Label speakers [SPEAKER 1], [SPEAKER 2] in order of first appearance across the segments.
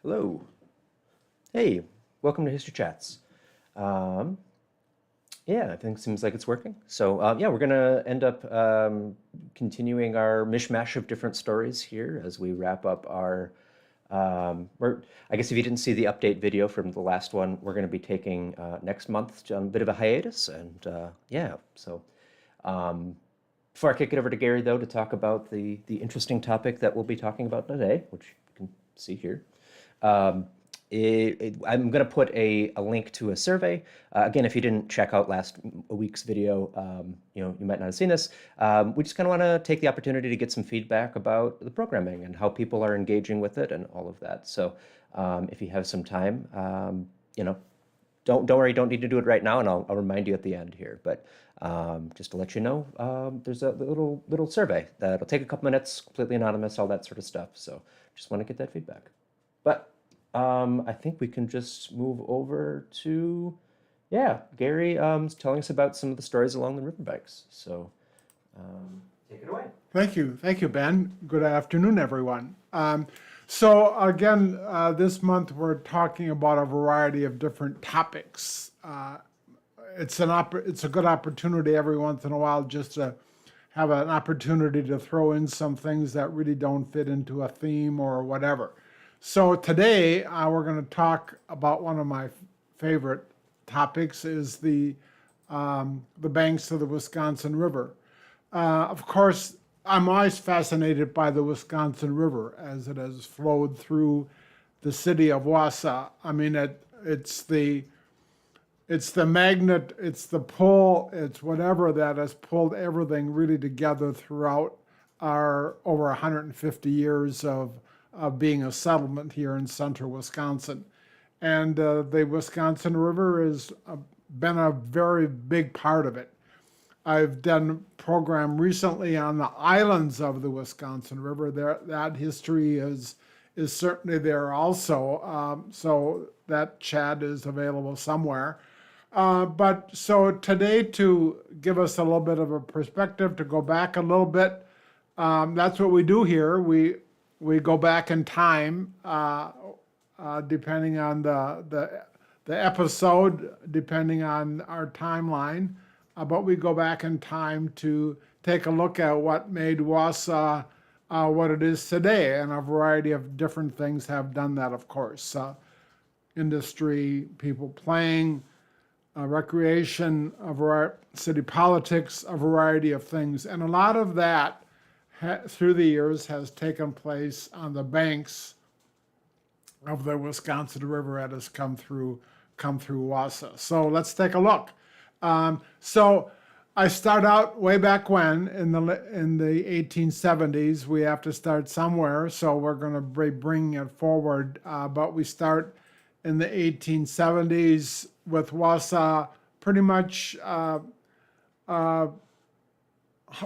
[SPEAKER 1] Hello. Hey, welcome to History Chats. Um, yeah, I think seems like it's working. So we're gonna end up continuing our mishmash of different stories here as we wrap up our. I guess if you didn't see the update video from the last one, we're going to be taking next month a bit of a hiatus, and um, before I kick it over to Gary, though, to talk about the interesting topic that we'll be talking about today, which you can see here. Um, I'm going to put a link to a survey. Again, if you didn't check out last week's video, you might not have seen this. We just kind of want to take the opportunity to get some feedback about the programming and how people are engaging with it and all of that. So if you have some time, don't worry, don't need to do it right now, and I'll remind you at the end here. But just to let you know, there's a little survey that'll take a couple minutes, completely anonymous, all that sort of stuff. So just want to get that feedback. But I think we can just move over to, Gary telling us about some of the stories along the riverbanks. So take it away.
[SPEAKER 2] Thank you, Ben. Good afternoon, everyone. So again, this month we're talking about a variety of different topics. It's a good opportunity every once in a while just to have an opportunity to throw in some things that really don't fit into a theme or whatever. So today we're going to talk about one of my favorite topics is the banks of the Wisconsin River. Of course, I'm always fascinated by the Wisconsin River as it has flowed through the city of Wausau. I mean, it's the magnet, it's the pull, it's whatever that has pulled everything really together throughout our over 150 years of being a settlement here in central Wisconsin. And the Wisconsin River has been a very big part of it. I've done a program recently on the islands of the Wisconsin River. That history is certainly there also. So that chat is available somewhere. But so today, to give us a little bit of a perspective, to go back a little bit, that's what we do here. We go back in time, depending on the episode, depending on our timeline. But we go back in time to take a look at what made Wausau what it is today, and a variety of different things have done that, of course. Industry, people playing, recreation, city politics, a variety of things. And a lot of that through the years has taken place on the banks of the Wisconsin River that has come through Wausau. So let's take a look. So I start out way back when in the 1870s. We have to start somewhere, so we're going to be bringing it forward. But we start in the 1870s with Wausau pretty much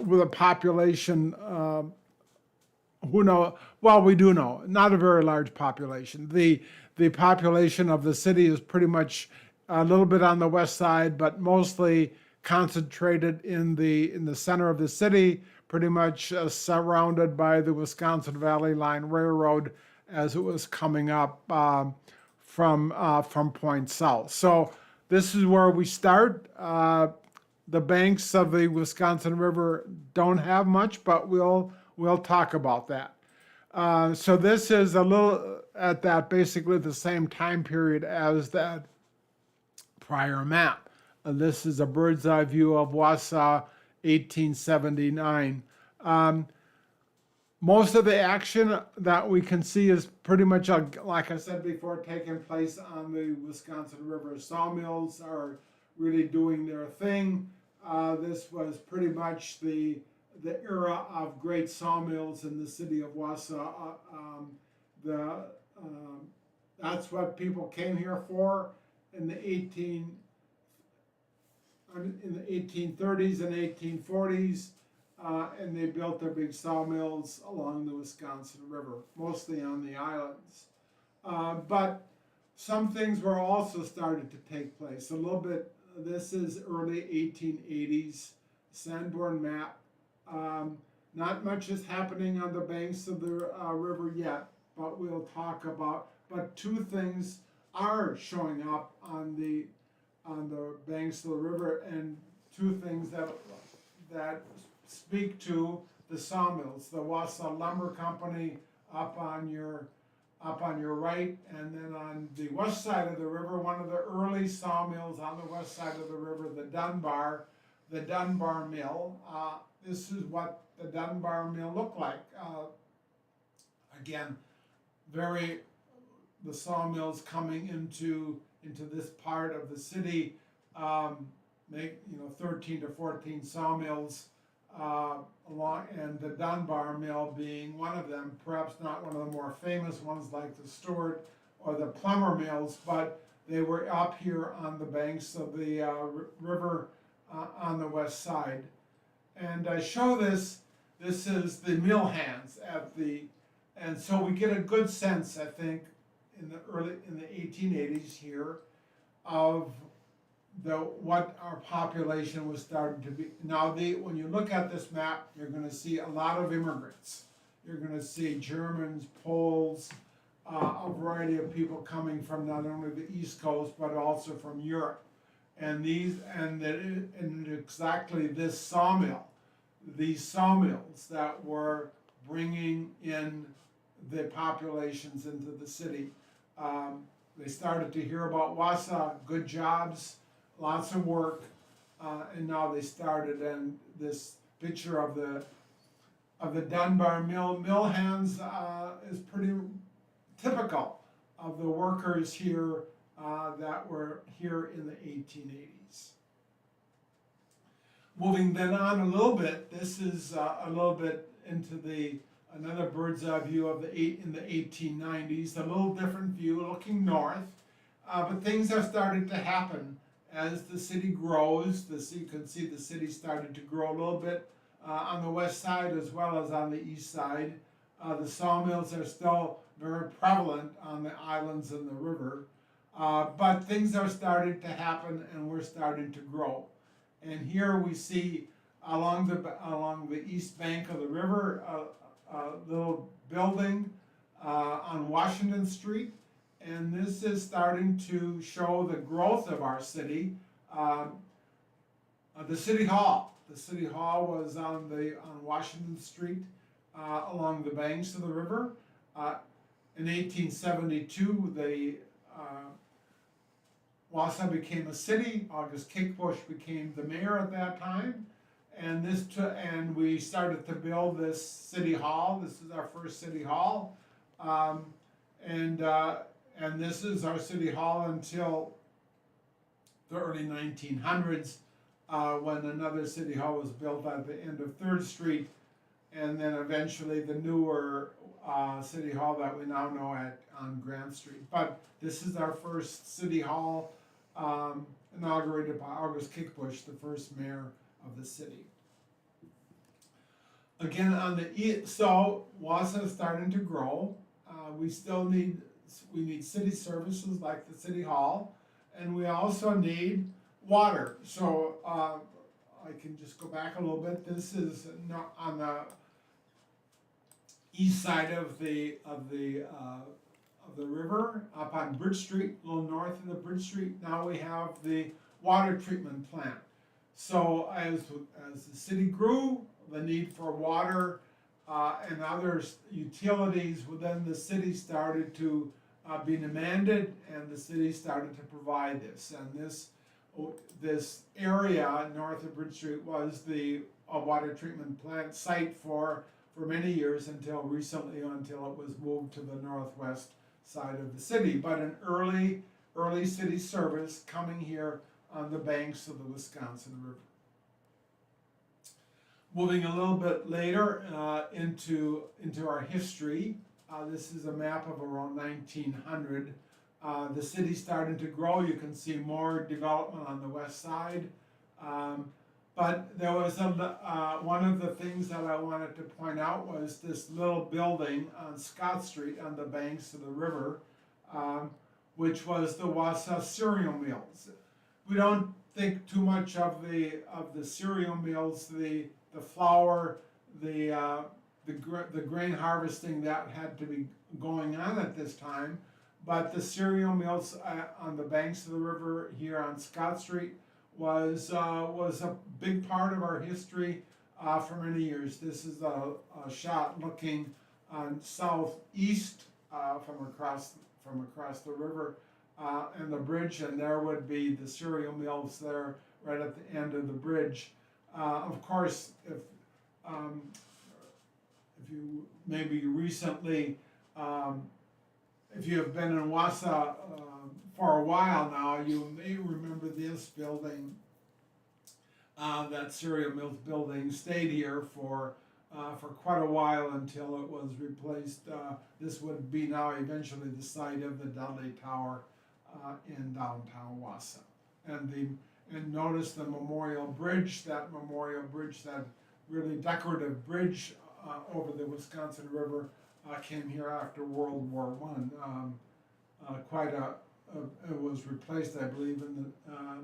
[SPEAKER 2] with a population, we do know, not a very large population. The population of the city is pretty much a little bit on the west side, but mostly concentrated in the center of the city, pretty much surrounded by the Wisconsin Valley Line Railroad as it was coming up from Point South. So this is where we start. The banks of the Wisconsin River don't have much, but we'll talk about that. So this is a little at that basically the same time period as that prior map. This is a bird's eye view of Wausau, 1879. Most of the action that we can see is pretty much, like I said before, taking place on the Wisconsin River. Sawmills are really doing their thing. This was pretty much the era of great sawmills in the city of Wausau. That's what people came here for in the 1830s and 1840s, and they built their big sawmills along the Wisconsin River, mostly on the islands. But some things were also started to take place. A little bit, this is early 1880s, Sanborn map. Not much is happening on the banks of the river yet, but we'll talk about but two things are showing up on the banks of the river, and two things that speak to the sawmills. The Wausau Lumber Company up on your right, and then on the west side of the river, one of the early sawmills on the west side of the river, the Dunbar Mill. This is what the Dunbar Mill looked like. Again, the sawmills coming into this part of the city, make 13 to 14 sawmills along, and the Dunbar Mill being one of them. Perhaps not one of the more famous ones like the Stewart or the Plummer Mills, but they were up here on the banks of the river on the west side. And I show this. This is the mill hands and so we get a good sense, I think, in the 1880s here, of what our population was starting to be. Now, when you look at this map, you're going to see a lot of immigrants. You're going to see Germans, Poles, a variety of people coming from not only the East Coast but also from Europe. And exactly these sawmills that were bringing in the populations into the city. They started to hear about Wausau, good jobs, lots of work, and now they started. And this picture of the Dunbar mill hands is pretty typical of the workers here that were here in the 1880s. Moving then on a little bit, this is a little bit into another bird's eye view of in the 1890s, a little different view looking north, but things are starting to happen as the city grows. You can see the city started to grow a little bit on the west side as well as on the east side. The sawmills are still very prevalent on the islands and the river, but things are starting to happen and we're starting to grow. And here we see along the east bank of the river a little building on Washington Street, and this is starting to show the growth of our city. The City Hall. The City Hall was on Washington Street along the banks of the river. In 1872, Wausau became a city. August Kickbush became the mayor at that time, and we started to build this city hall. This is our first city hall, and this is our city hall until the early 1900s, when another city hall was built at the end of 3rd Street, and then eventually the newer city hall that we now know on Grant Street. But this is our first city hall, inaugurated by August Kickbush, the first mayor of the city. Again, on the east, so Wausau is starting to grow. We still need city services like the city hall, and we also need water. So I can just go back a little bit. This is on the east side of the river, up on Bridge Street, a little north of the Bridge Street. Now we have the water treatment plant. So as the city grew, the need for water and other utilities within the city started to be demanded, and the city started to provide this. And this area north of Bridge Street was the water treatment plant site for many years until recently, until it was moved to the northwest side of the city. But an early city service coming here on the banks of the Wisconsin River. Moving a little bit later into our history, this is a map of around 1900. The city started to grow. You can see more development on the west side. But there was one of the things that I wanted to point out was this little building on Scott Street on the banks of the river, which was the Wausau cereal mills. We don't think too much of the cereal mills, the flour, the grain harvesting that had to be going on at this time. But the cereal mills on the banks of the river here on Scott Street was a big part of our history for many years. This is a shot looking on southeast from across the river and the bridge, and there would be the cereal mills there right at the end of the bridge. Of course, if you maybe recently, if you have been in Wausau for a while now, you may remember this building. That cereal mills building stayed here for quite a while until it was replaced. This would be now eventually the site of the Dudley Tower in downtown Wausau. And notice the memorial bridge, that really decorative bridge over the Wisconsin River came here after World War I. It was replaced, I believe, in the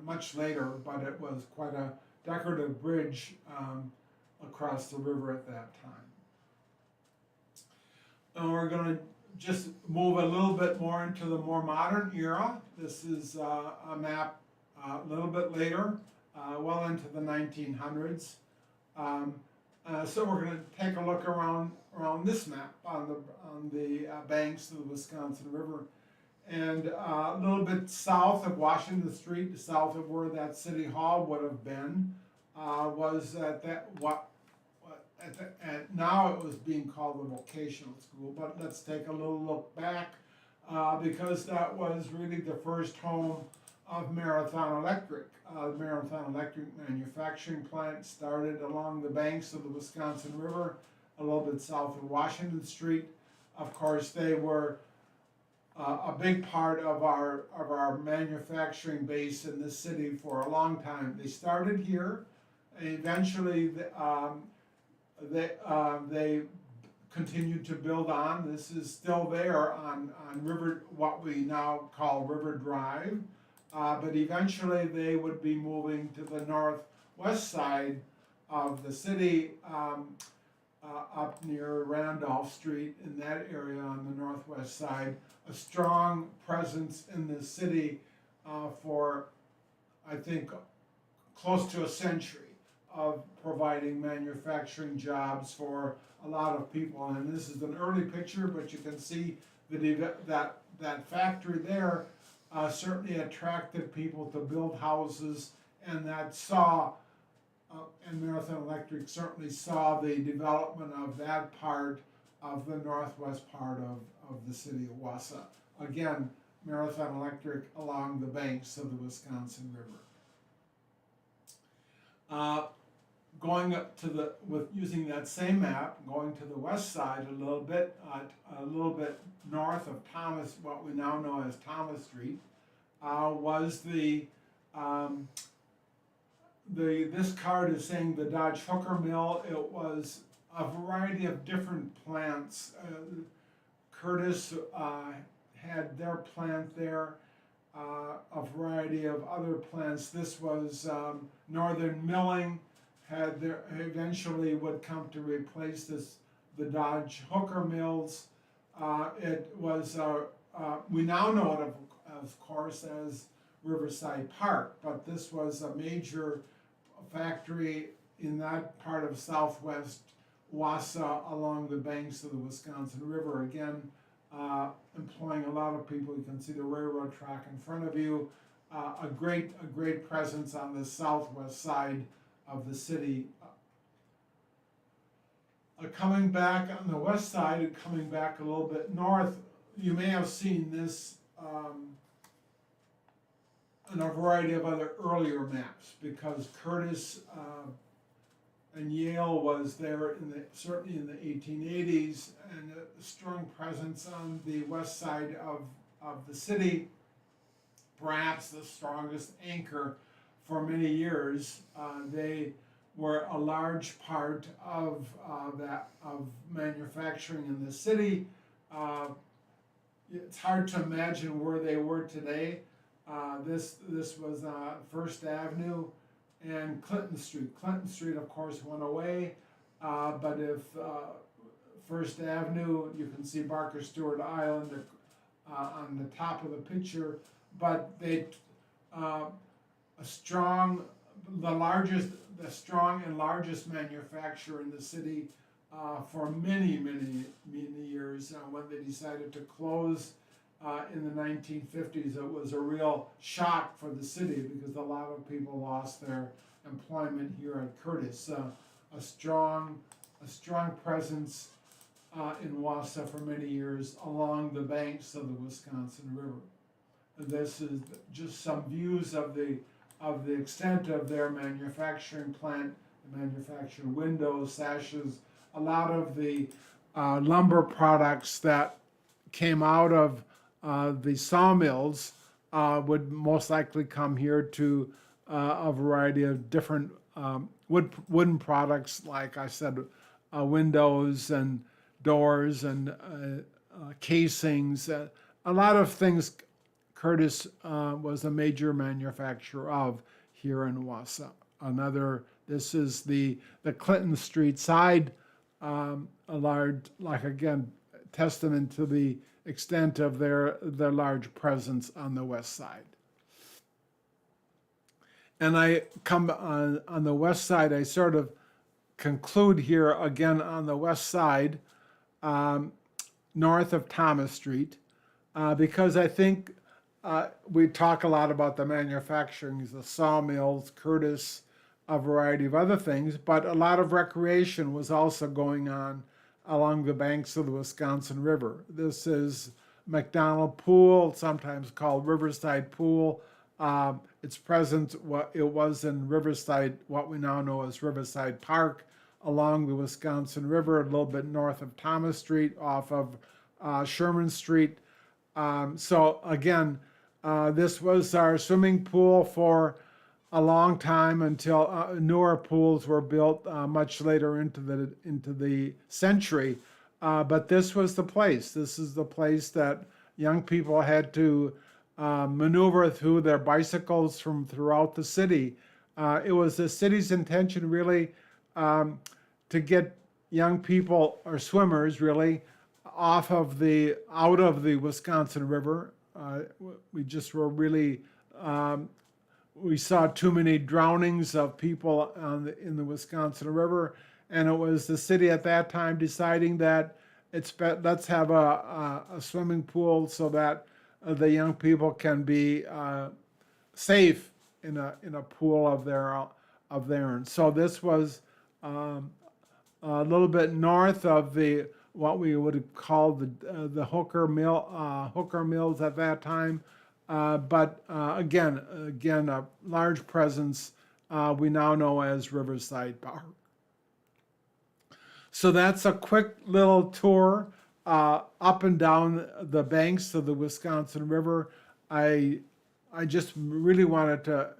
[SPEAKER 2] much later, but it was quite a decorative bridge across the river at that time. And we're going to just move a little bit more into the more modern era. This is a map a little bit later, well into the 1900s. So we're going to take a look around this map on the banks of the Wisconsin River, and a little bit south of Washington Street, south of where that city hall would have been, was now it was being called the vocational school. But let's take a little look back, because that was really the first home of Marathon Electric. Marathon Electric manufacturing plant started along the banks of the Wisconsin River, a little bit south of Washington Street. Of course, they were a big part of our manufacturing base in this city for a long time. They started here, and eventually they continued to build on. This is still there on River, what we now call River Drive. But eventually they would be moving to the northwest side of the city, up near Randolph Street, in that area on the northwest side. A strong presence in the city for, I think, close to a century of providing manufacturing jobs for a lot of people. And this is an early picture, but you can see that factory there certainly attracted people to build houses, and and Marathon Electric certainly saw the development of that part of the northwest part of the city of Wausau. Again, Marathon Electric along the banks of the Wisconsin River. Going up to using that same map, going to the west side a little bit north of Thomas, what we now know as Thomas Street, was this card is saying the Dodge Hooker Mill. It was a variety of different plants. Curtis had their plant there, a variety of other plants. This was Northern Milling eventually would come to replace the Dodge Hooker Mills. It was, we now know it of course as Riverside Park, but this was a major factory in that part of southwest Wausau along the banks of the Wisconsin River. Again, employing a lot of people. You can see the railroad track in front of you. A great presence on the southwest side of the city. Coming back on the west side, coming back a little bit north, you may have seen this and a variety of other earlier maps, because Curtis and Yale was there certainly in the 1880s, and a strong presence on the west side of the city, perhaps the strongest anchor for many years. They were a large part of manufacturing in the city. It's hard to imagine where they were today. This was First Avenue and Clinton Street. Clinton Street, of course, went away, but if First Avenue, you can see Barker Stewart Island on the top of the picture, but they a strong, the strong and largest manufacturer in the city for many, many, many years. When they decided to close in the 1950s, it was a real shock for the city because a lot of people lost their employment here at Curtis. A strong presence in Wausau for many years along the banks of the Wisconsin River. This is just some views of the extent of their manufacturing plant. They manufacture windows, sashes, a lot of the lumber products that came out of the sawmills would most likely come here to a variety of different wooden products, like I said, windows and doors and casings, a lot of things Curtis was a major manufacturer of here in Wausau. This is the Clinton Street side, a large, like again, testament to the extent of their large presence on the west side. And I come on the west side, I sort of conclude here again on the west side, north of Thomas Street, because I think we talk a lot about the manufacturing, the sawmills, Curtis, a variety of other things, but a lot of recreation was also going on along the banks of the Wisconsin River. This is McDonald Pool, sometimes called Riverside Pool. It's present, it was in Riverside, what we now know as Riverside Park, along the Wisconsin River, a little bit north of Thomas Street, off of Sherman Street. So again, this was our swimming pool for a long time until newer pools were built much later into the century. But this was the place. This is the place that young people had to maneuver through their bicycles from throughout the city. It was the city's intention really to get young people or swimmers really out of the Wisconsin River. We just were really we saw too many drownings of people in the Wisconsin River, and it was the city at that time deciding that let's have a swimming pool so that the young people can be safe in a pool of their own. So this was a little bit north of what we would have called the Hooker Mills at that time. But again, a large presence we now know as Riverside Park. So that's a quick little tour up and down the banks of the Wisconsin River. I just really wanted to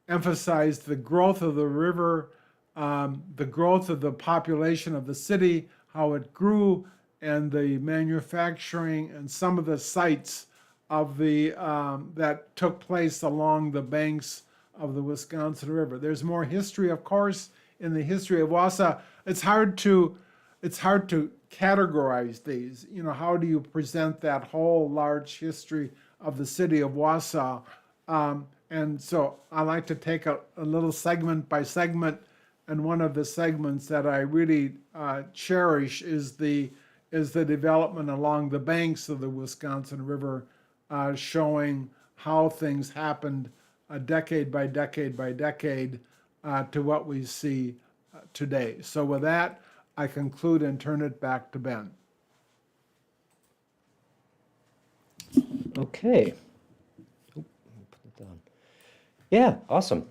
[SPEAKER 2] emphasize the growth of the river, the growth of the population of the city, how it grew, and the manufacturing and some of the sites of that took place along the banks of the Wisconsin River. There's more history, of course, in the history of Wausau. It's hard to categorize these. You know, how do you present that whole large history of the city of Wausau? And so I like to take a little segment by segment, and one of the segments that I really cherish is the development along the banks of the Wisconsin River, showing how things happened decade by decade by decade to what we see today. So with that, I conclude and turn it back to Ben.
[SPEAKER 1] Okay. Put it down. Yeah, awesome.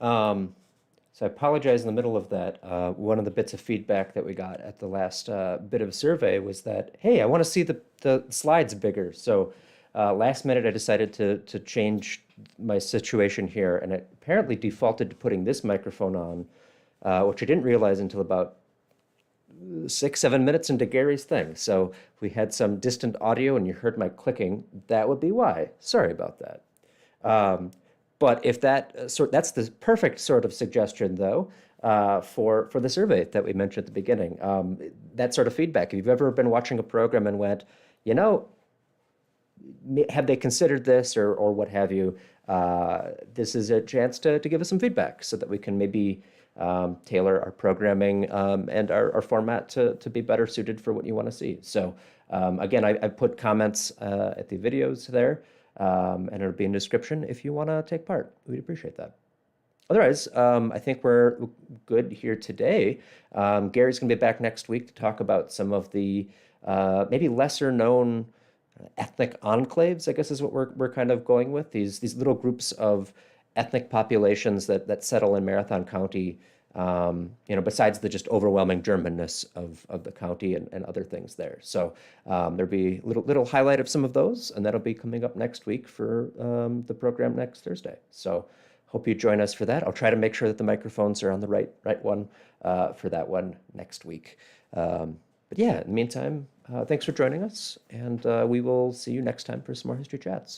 [SPEAKER 1] So I apologize in the middle of that. One of the bits of feedback that we got at the last bit of survey was that, hey, I want to see the slides bigger. So last minute I decided to change my situation here, and it apparently defaulted to putting this microphone on, which I didn't realize until about 6-7 minutes into Gary's thing. So if we had some distant audio and you heard my clicking, that would be why. Sorry about that. But if that's the perfect sort of suggestion, though, for the survey that we mentioned at the beginning. That sort of feedback. If you've ever been watching a program and went, you know, have they considered this or what have you, this is a chance to give us some feedback so that we can maybe tailor our programming and our format to be better suited for what you want to see. So again, I put comments at the videos there, and it'll be in the description if you want to take part. We'd appreciate that. Otherwise, I think we're good here today. Gary's going to be back next week to talk about some of the maybe lesser known ethnic enclaves, I guess is what we're kind of going with. These little groups of ethnic populations that settle in Marathon County, besides the just overwhelming Germanness of the county and other things there. So there'll be a little highlight of some of those, and that'll be coming up next week for the program next Thursday. So hope you join us for that. I'll try to make sure that the microphones are on the right one for that one next week. But yeah, in the meantime, thanks for joining us, and we will see you next time for some more History Chats.